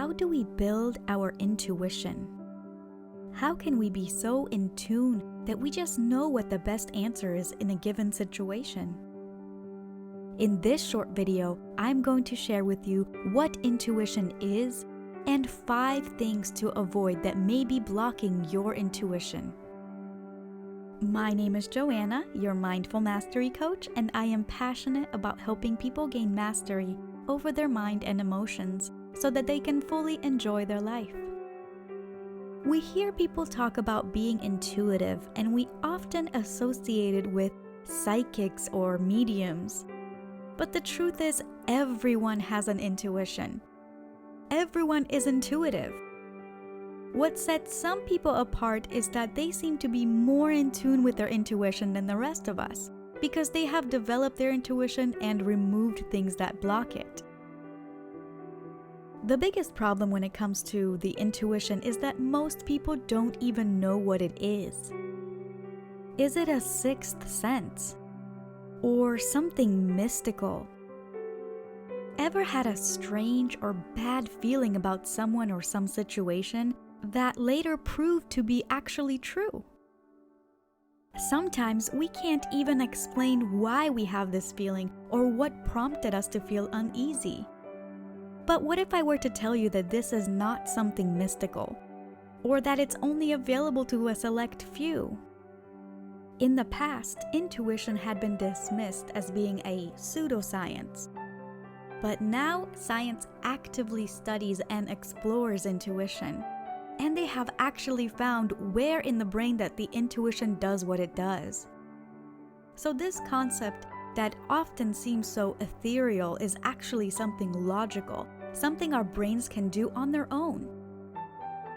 how do we build our intuition? How can we be so in tune that we just know what the best answer is in a given situation? In this short video, I'm going to share with you what intuition is and 5 things to avoid that may be blocking your intuition. My name is Joanna, your Mindful Mastery Coach, and I am passionate about helping people gain mastery over their mind and emotions so that they can fully enjoy their life. We hear people talk about being intuitive, and we often associate it with psychics or mediums. But the truth is, everyone has an intuition. Everyone is intuitive. What sets some people apart is that they seem to be more in tune with their intuition than the rest of us, because they have developed their intuition and removed things that block it. The biggest problem when it comes to the intuition is that most people don't even know what it is. Is it a sixth sense? Or something mystical? Ever had a strange or bad feeling about someone or some situation that later proved to be actually true? Sometimes we can't even explain why we have this feeling or what prompted us to feel uneasy. But what if I were to tell you that this is not something mystical, or that it's only available to a select few? In the past, intuition had been dismissed as being a pseudoscience. But now, science actively studies and explores intuition. And they have actually found where in the brain that the intuition does what it does. So this concept that often seems so ethereal is actually something logical, something our brains can do on their own.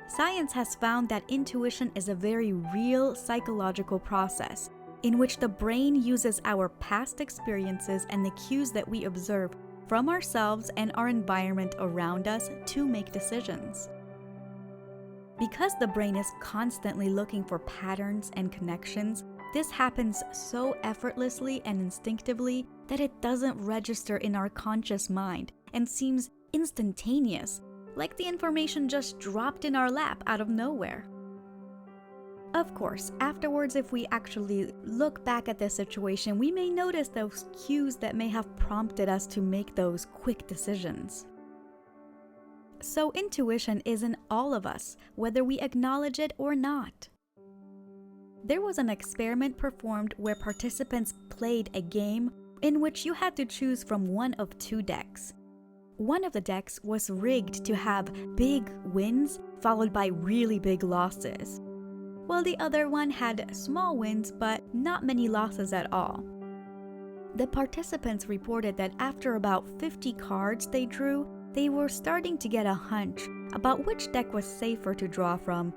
Science has found that intuition is a very real psychological process in which the brain uses our past experiences and the cues that we observe from ourselves and our environment around us to make decisions. Because the brain is constantly looking for patterns and connections, this happens so effortlessly and instinctively that it doesn't register in our conscious mind and seems instantaneous, like the information just dropped in our lap out of nowhere. Of course, afterwards, if we actually look back at the situation, we may notice those cues that may have prompted us to make those quick decisions. So intuition is in all of us, whether we acknowledge it or not. There was an experiment performed where participants played a game in which you had to choose from one of 2 decks. One of the decks was rigged to have big wins followed by really big losses, while the other one had small wins but not many losses at all. The participants reported that after about 50 cards they drew, they were starting to get a hunch about which deck was safer to draw from,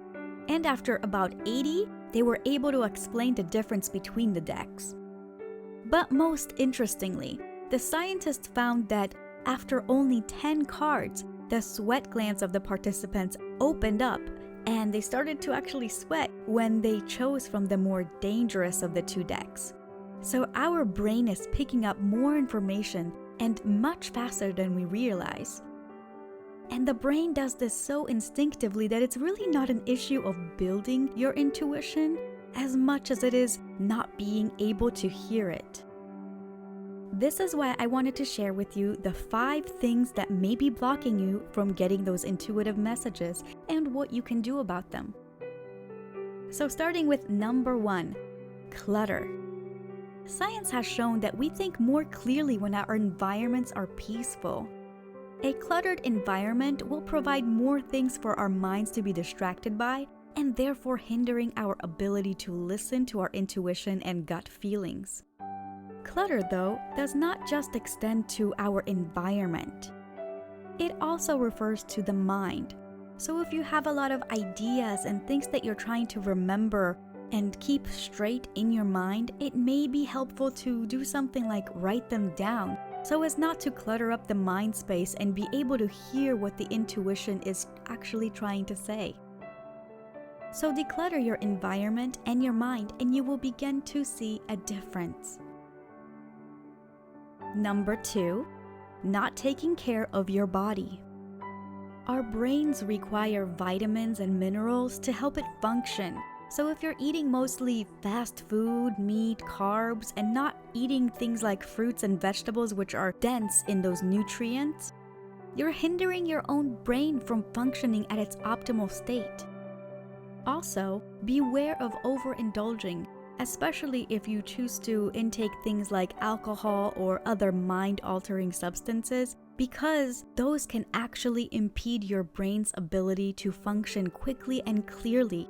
and after about 80, they were able to explain the difference between the decks. But most interestingly, the scientists found that after only 10 cards, the sweat glands of the participants opened up, and they started to actually sweat when they chose from the more dangerous of the 2 decks. So our brain is picking up more information and much faster than we realize. And the brain does this so instinctively that it's really not an issue of building your intuition as much as it is not being able to hear it. This is why I wanted to share with you the 5 things that may be blocking you from getting those intuitive messages and what you can do about them. So starting with number 1, clutter. Science has shown that we think more clearly when our environments are peaceful. A cluttered environment will provide more things for our minds to be distracted by, and therefore hindering our ability to listen to our intuition and gut feelings. Clutter, though, does not just extend to our environment. It also refers to the mind. So if you have a lot of ideas and things that you're trying to remember and keep straight in your mind, it may be helpful to do something like write them down so as not to clutter up the mind space and be able to hear what the intuition is actually trying to say. So declutter your environment and your mind, and you will begin to see a difference. Number 2, not taking care of your body. Our brains require vitamins and minerals to help it function. So if you're eating mostly fast food, meat, carbs, and not eating things like fruits and vegetables which are dense in those nutrients, you're hindering your own brain from functioning at its optimal state. Also, beware of overindulging, especially if you choose to intake things like alcohol or other mind-altering substances, because those can actually impede your brain's ability to function quickly and clearly.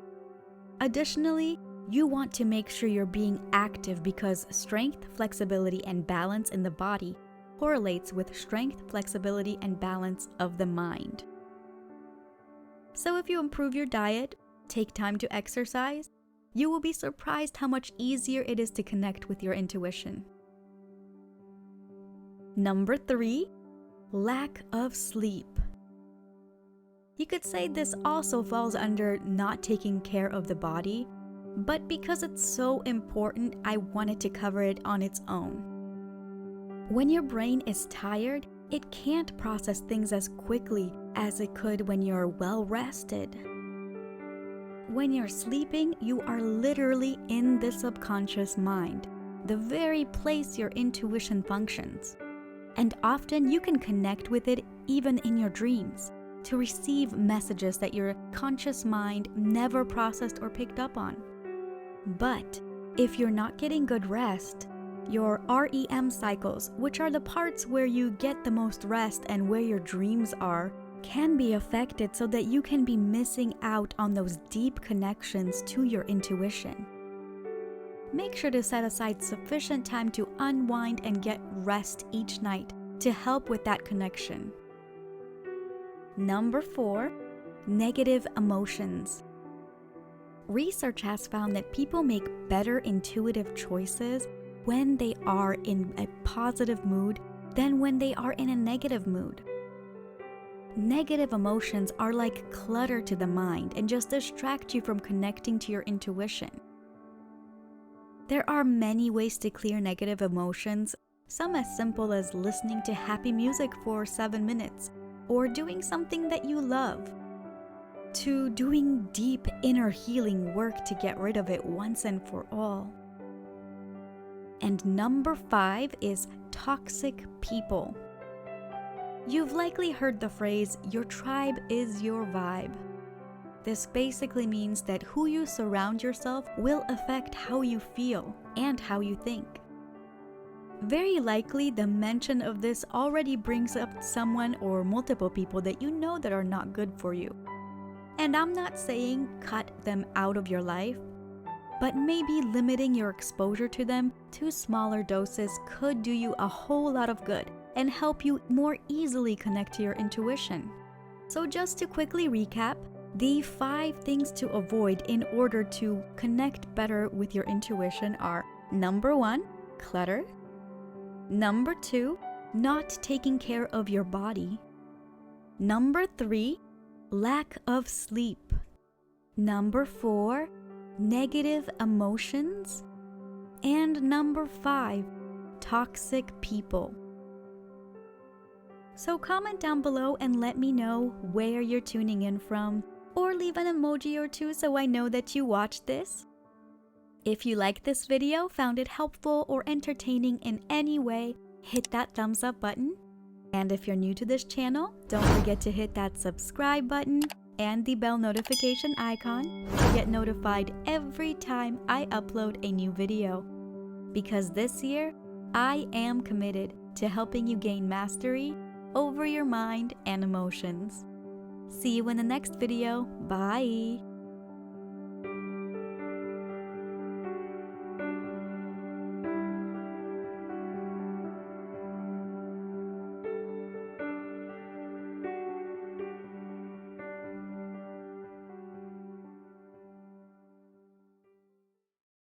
Additionally, you want to make sure you're being active because strength, flexibility, and balance in the body correlates with strength, flexibility, and balance of the mind. So if you improve your diet, take time to exercise, you will be surprised how much easier it is to connect with your intuition. Number 3, lack of sleep. You could say this also falls under not taking care of the body, but because it's so important, I wanted to cover it on its own. When your brain is tired, it can't process things as quickly as it could when you're well rested. When you're sleeping, you are literally in the subconscious mind, the very place your intuition functions. And often you can connect with it even in your dreams, to receive messages that your conscious mind never processed or picked up on. But if you're not getting good rest, your REM cycles, which are the parts where you get the most rest and where your dreams are, can be affected so that you can be missing out on those deep connections to your intuition. Make sure to set aside sufficient time to unwind and get rest each night to help with that connection. Number 4, negative emotions. Research has found that people make better intuitive choices when they are in a positive mood than when they are in a negative mood. Negative emotions are like clutter to the mind and just distract you from connecting to your intuition. There are many ways to clear negative emotions, some as simple as listening to happy music for 7 minutes, or doing something that you love, to doing deep inner healing work to get rid of it once and for all. And number 5 is toxic people. You've likely heard the phrase, your tribe is your vibe. This basically means that who you surround yourself will affect how you feel and how you think. Very likely, the mention of this already brings up someone or multiple people that you know that are not good for you. And I'm not saying cut them out of your life, but maybe limiting your exposure to them to smaller doses could do you a whole lot of good and help you more easily connect to your intuition. So just to quickly recap, the 5 things to avoid in order to connect better with your intuition are: number 1, clutter; number 2, not taking care of your body; number 3, lack of sleep; number 4, negative emotions; and number 5, toxic people. So comment down below and let me know where you're tuning in from, or leave an emoji or 2 so I know that you watched this. If you liked this video, found it helpful or entertaining in any way, hit that thumbs up button. And if you're new to this channel, don't forget to hit that subscribe button and the bell notification icon to get notified every time I upload a new video. Because this year, I am committed to helping you gain mastery over your mind and emotions. See you in the next video. Bye!